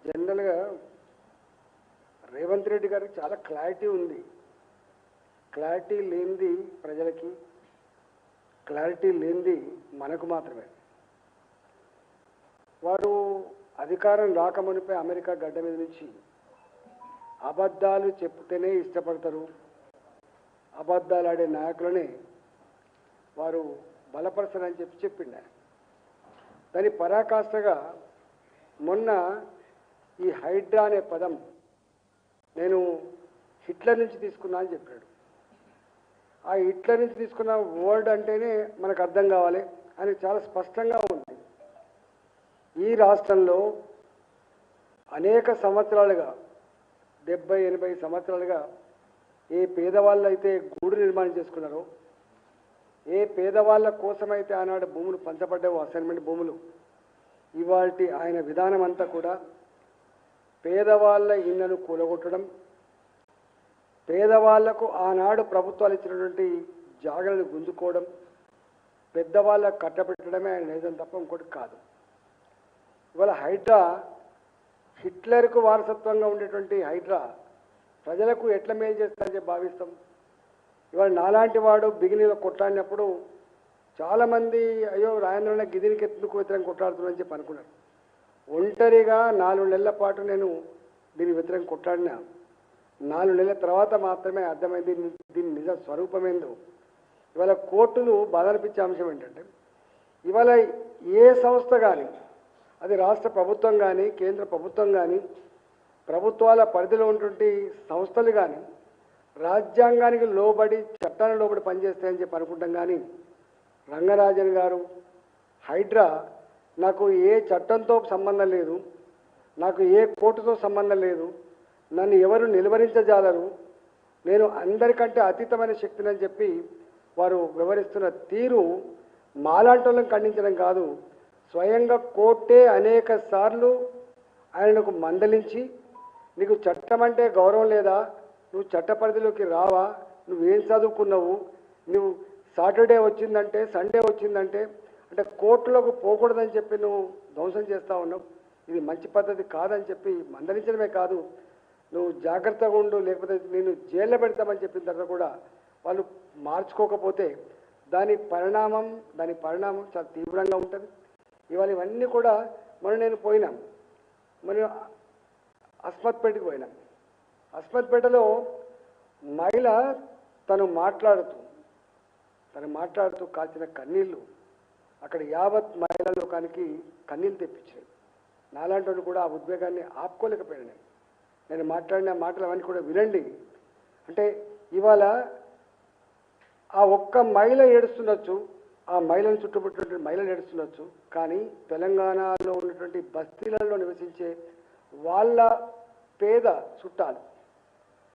జనరల్గా రేవంత్ రెడ్డి గారికి చాలా క్లారిటీ ఉంది. క్లారిటీ లేనిది ప్రజలకి, క్లారిటీ లేనిది మనకు మాత్రమే. వారు అధికారం రాకమునిపై అమెరికా గడ్డ మీద నుంచి అబద్ధాలు చెప్తేనే ఇష్టపడతారు, అబద్ధాలు ఆడే నాయకులనే వారు బలపరచరని చెప్పిండు. దాని పరాకాష్ఠగా మొన్న ఈ హైడ్రా అనే పదం నేను హిట్లర్ నుంచి తీసుకున్నా అని చెప్పాడు. ఆ హిట్లర్ నుంచి తీసుకున్న వర్డ్ అంటేనే మనకు అర్థం కావాలి అని చాలా స్పష్టంగా ఉంది. ఈ రాష్ట్రంలో అనేక సంవత్సరాలుగా 70-80 సంవత్సరాలుగా ఏ పేదవాళ్ళు అయితే గూడు నిర్మాణం చేసుకున్నారో, ఏ పేదవాళ్ళ కోసమైతే ఆనాడు భూములు పంచబడ్డావో అసైన్మెంట్ భూములు, ఇవాల్టి ఆయన విధానం అంతా కూడా పేదవాళ్ళ ఇళ్లను కూలగొట్టడం, పేదవాళ్లకు ఆనాడు ప్రభుత్వాలు ఇచ్చినటువంటి జాగలను గుంజుకోవడం, పెద్దవాళ్ళకు కట్టబెట్టడమే ఆయన నిజం తప్ప ఇంకోటి కాదు. ఇవాళ హైడ్రా, హిట్లర్కు వారసత్వంగా ఉండేటువంటి హైడ్రా ప్రజలకు ఎట్లా మేలు చేస్తారని చెప్పి భావిస్తాం. ఇవాళ నాలాంటి వాడు బిగినీలో కొట్లాడినప్పుడు చాలామంది అయ్యో రాజేంద్రన్న గిదినికి ఎందుకు వ్యతిరేకంగా కొట్లాడుతున్నారని చెప్పి అనుకున్నారు. ఒంటరిగా 4 నెలల పాటు నేను దీని వ్యతిరేకంగా కొట్లాడినా 4 నెలల తర్వాత మాత్రమే అర్థమైంది దీని నిజ స్వరూపమేందో. ఇవాళ కోర్టులు బాధ అనిపించే అంశం ఏంటంటే, ఇవాళ ఏ సంస్థ కానీ, అది రాష్ట్ర ప్రభుత్వం కానీ, కేంద్ర ప్రభుత్వం కానీ, ప్రభుత్వాల పరిధిలో ఉన్నటువంటి సంస్థలు కానీ రాజ్యాంగానికి లోబడి, చట్టానికి లోబడి పనిచేస్తాయని చెప్పి అనుకుంటాం. కానీ రంగరాజన్ గారు, హైడ్రా నాకు ఏ చట్టంతో సంబంధం లేదు, నాకు ఏ కోర్టుతో సంబంధం లేదు, నన్ను ఎవరు నిలువరించజాలరు, నేను అందరికంటే అతీతమైన శక్తిని చెప్పి వారు వివరిస్తున్న తీరు మాలాంటోళ్ళని ఖండించడం కాదు, స్వయంగా కోర్టే అనేక సార్లు ఆయనకు మందలించి, నీకు చట్టం అంటే గౌరవం లేదా, నువ్వు చట్ట పరిధిలోకి రావా, నువ్వేం చదువుకున్నావు, నువ్వు సాటర్డే వచ్చిందంటే, సండే వచ్చిందంటే అంటే కోర్టులోకి పోకూడదని చెప్పి నువ్వు ధ్వంసం చేస్తూ ఉన్నావు, ఇది మంచి పద్ధతి కాదని చెప్పి మందలించడమే కాదు, నువ్వు జాగ్రత్తగా ఉండు లేకపోతే నేను జైల్లో పెడతామని చెప్పిన తర్వాత కూడా వాళ్ళు మార్చుకోకపోతే దాని పరిణామం చాలా తీవ్రంగా ఉంటుంది. ఇవాళ ఇవన్నీ కూడా నేను పోయినాం, అస్మత్పేటకి పోయినాం. అస్మత్పేటలో మహిళ తను మాట్లాడుతూ కాల్చిన కన్నీళ్ళు అక్కడ యావత్ మహిళా లోకానికి కన్నీళ్ళు తెప్పించాయి. నాలాంటి కూడా ఆ ఉద్వేగాన్ని ఆపుకోలేకపోయాను. నేను మాట్లాడిన మాటలు అవన్నీ కూడా వినండి. అంటే ఇవాళ ఆ ఒక్క మహిళ ఏడుస్తుండొచ్చు, ఆ మహిళను చుట్టుముట్టినటువంటి మహిళలు ఏడుస్తుండొచ్చు, కానీ తెలంగాణలో ఉన్నటువంటి బస్తీలలో నివసించే వాళ్ళ పేద చుట్టాలు